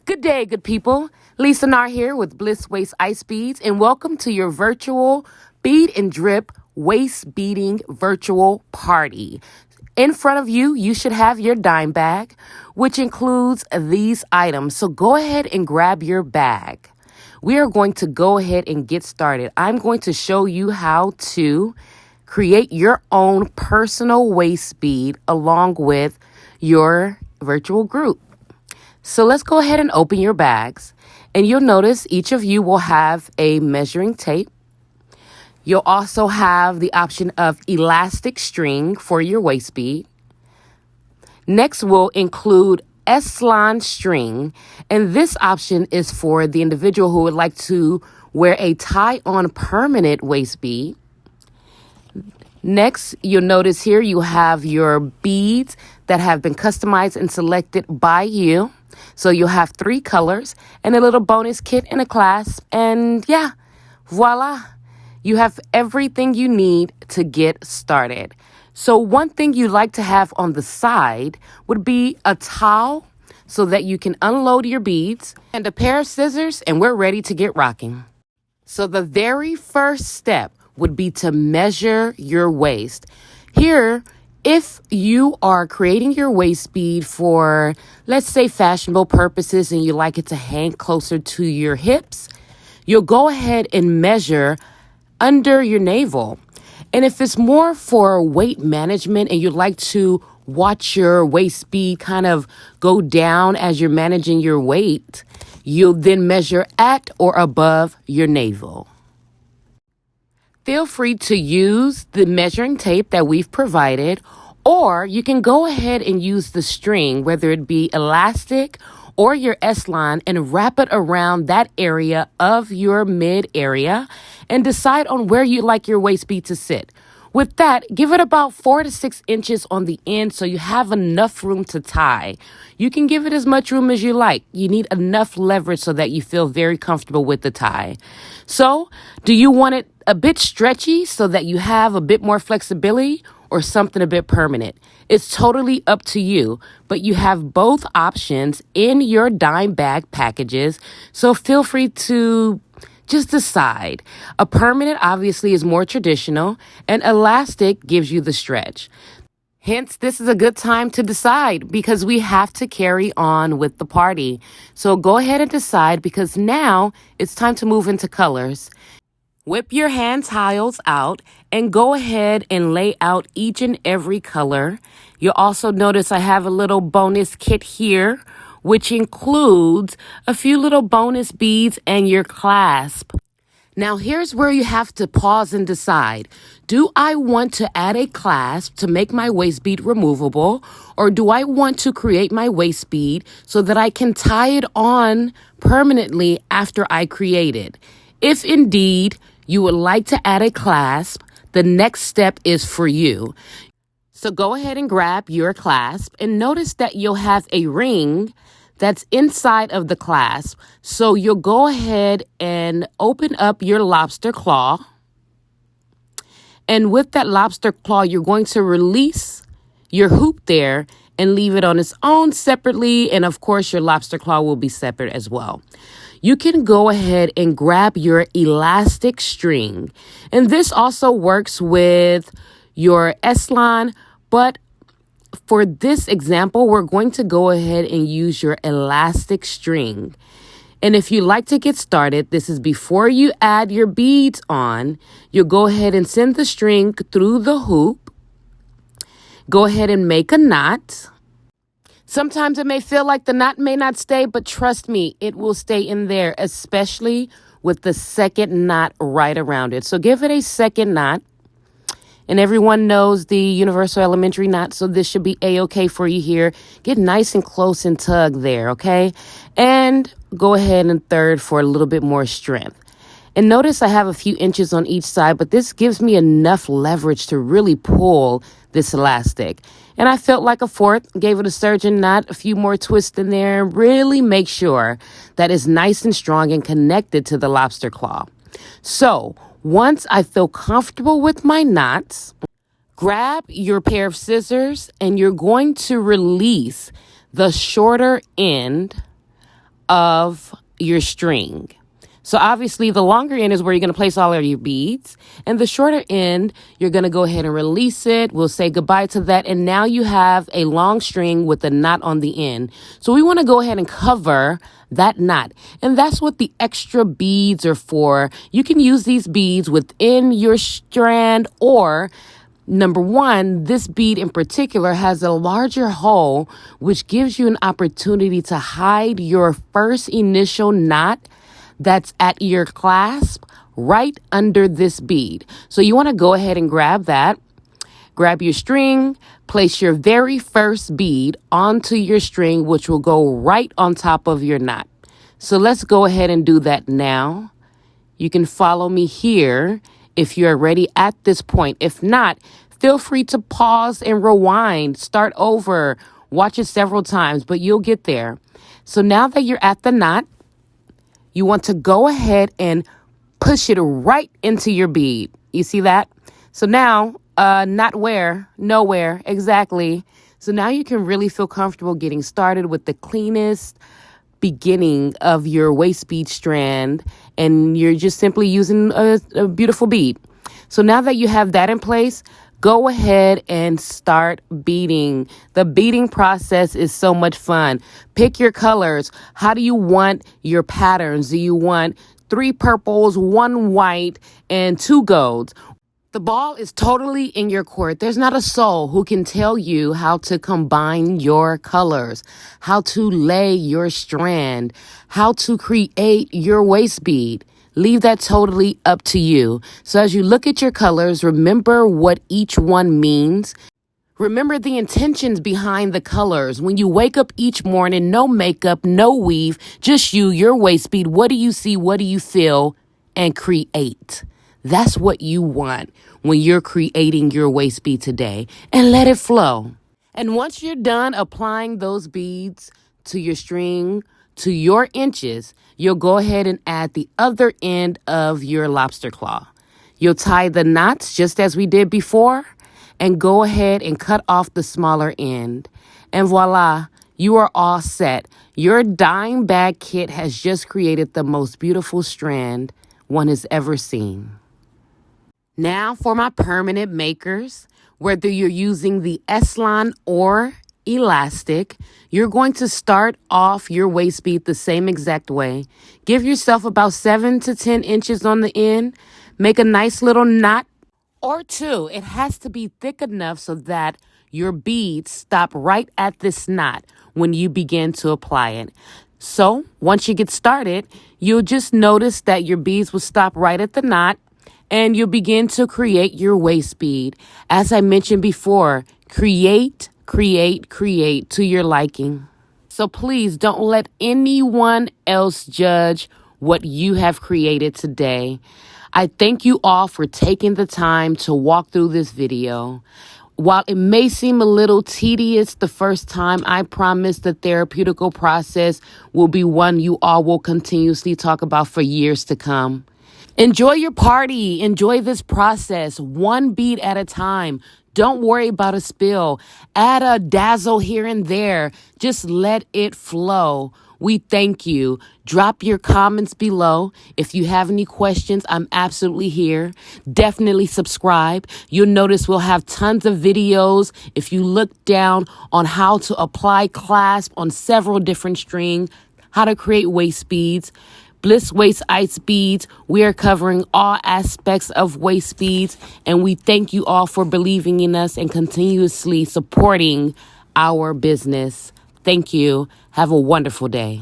Good day, good people. Lisa Nar here with Bliss Waist Ice Beads, and welcome to your virtual bead and drip waist beading virtual party. In front of you, you should have your dime bag, which includes these items. So go ahead and grab your bag. We are going to go ahead and get started. I'm going to show you how to create your own personal waist bead along with your virtual group. So let's go ahead and open your bags, and you'll notice each of you will have a measuring tape. You'll also have the option of elastic string for your waist bead. Next, we'll include S-line string, and this option is for the individual who would like to wear a tie-on permanent waist bead. Next, you'll notice here you have your beads that have been customized and selected by you. So you'll have 3 colors and a little bonus kit and a clasp. And yeah, voila, you have everything you need to get started. So one thing you like to have on the side would be a towel so that you can unload your beads, and a pair of scissors, and we're ready to get rocking. So the very first step would be to measure your waist. Here, if you are creating your waist bead for, let's say, fashionable purposes and you like it to hang closer to your hips, you'll go ahead and measure under your navel. And if it's more for weight management and you'd like to watch your waist bead kind of go down as you're managing your weight, you'll then measure at or above your navel. Feel free to use the measuring tape that we've provided, or you can go ahead and use the string, whether it be elastic or your S-line, and wrap it around that area of your mid area and decide on where you'd like your waist bead to sit. With that, give it about 4 to 6 inches on the end so you have enough room to tie. You can give it as much room as you like. You need enough leverage so that you feel very comfortable with the tie. So, do you want it a bit stretchy so that you have a bit more flexibility, or something a bit permanent? It's totally up to you, but you have both options in your dime bag packages, so feel free to just decide. A permanent obviously is more traditional, and elastic gives you the stretch. Hence, this is a good time to decide because we have to carry on with the party. So go ahead and decide, because now it's time to move into colors. Whip your hand tiles out and go ahead and lay out each and every color. You'll also notice I have a little bonus kit here, which includes a few little bonus beads and your clasp. Now here's where you have to pause and decide. Do I want to add a clasp to make my waist bead removable, or do I want to create my waist bead so that I can tie it on permanently after I create it? If indeed you would like to add a clasp, the next step is for you. So go ahead and grab your clasp, and notice that you'll have a ring that's inside of the clasp. So you'll go ahead and open up your lobster claw. And with that lobster claw, you're going to release your hoop there and leave it on its own separately. And of course, your lobster claw will be separate as well. You can go ahead and grab your elastic string. And this also works with your S-line, but for this example, we're going to go ahead and use your elastic string. And if you like to get started, this is before you add your beads on. You'll go ahead and send the string through the hoop. Go ahead and make a knot. Sometimes it may feel like the knot may not stay, but trust me, it will stay in there, especially with the second knot right around it. So give it a second knot. And everyone knows the universal elementary knot, so this should be A-okay for you here. Get nice and close and tug there, okay? And go ahead and third for a little bit more strength. And notice I have a few inches on each side, but this gives me enough leverage to really pull this elastic. And I felt like a fourth, gave it a surgeon knot, a few more twists in there, really make sure that it's nice and strong and connected to the lobster claw. So once I feel comfortable with my knots, grab your pair of scissors and you're going to release the shorter end of your string. So obviously the longer end is where you're going to place all of your beads, and the shorter end, you're going to go ahead and release it. We'll say goodbye to that. And now you have a long string with a knot on the end. So we want to go ahead and cover that knot. And that's what the extra beads are for. You can use these beads within your strand, or number one, this bead in particular has a larger hole, which gives you an opportunity to hide your first initial knot that's at your clasp right under this bead. So you want to go ahead and grab that. Grab your string, place your very first bead onto your string, which will go right on top of your knot. So let's go ahead and do that now. You can follow me here if you're ready at this point. If not, feel free to pause and rewind, start over, watch it several times, but you'll get there. So now that you're at the knot, you want to go ahead and push it right into your bead. You see that? So now, not where, nowhere, exactly. So now you can really feel comfortable getting started with the cleanest beginning of your waist bead strand, and you're just simply using a beautiful bead. So now that you have that in place, go ahead and start beading. The beading process is so much fun. Pick your colors. How do you want your patterns? Do you want 3 purples, 1 white, and 2 golds? The ball is totally in your court. There's not a soul who can tell you how to combine your colors, how to lay your strand, how to create your waist bead. Leave that totally up to you. So as you look at your colors, remember what each one means. Remember the intentions behind the colors. When you wake up each morning, no makeup, no weave, just you, your waist bead. What do you see? What do you feel? And create. That's what you want when you're creating your waist bead today. And let it flow. And once you're done applying those beads to your string, to your inches, you'll go ahead and add the other end of your lobster claw. You'll tie the knots just as we did before, and go ahead and cut off the smaller end. And voila, you are all set. Your DIYM bag kit has just created the most beautiful strand one has ever seen. Now for my permanent makers, whether you're using the S-line or elastic, you're going to start off your waist bead the same exact way. Give yourself about 7 to 10 inches on the end. Make a nice little knot or 2. It has to be thick enough so that your beads stop right at this knot when you begin to apply it. So once you get started, you'll just notice that your beads will stop right at the knot, and you'll begin to create your waist bead. As I mentioned before, create to your liking. So please don't let anyone else judge what you have created today. I thank you all for taking the time to walk through this video. While it may seem a little tedious the first time, I promise the therapeutical process will be one you all will continuously talk about for years to come. Enjoy your party. Enjoy this process, one bead at a time. Don't worry about a spill. Add a dazzle here and there. Just let it flow. We thank you. Drop your comments below. If you have any questions, I'm absolutely here. Definitely subscribe. You'll notice we'll have tons of videos. If you look down on how to apply clasp on several different strings, how to create waist beads, Bliss Waist Ice Beads. We are covering all aspects of waist beads, and we thank you all for believing in us and continuously supporting our business. Thank you. Have a wonderful day.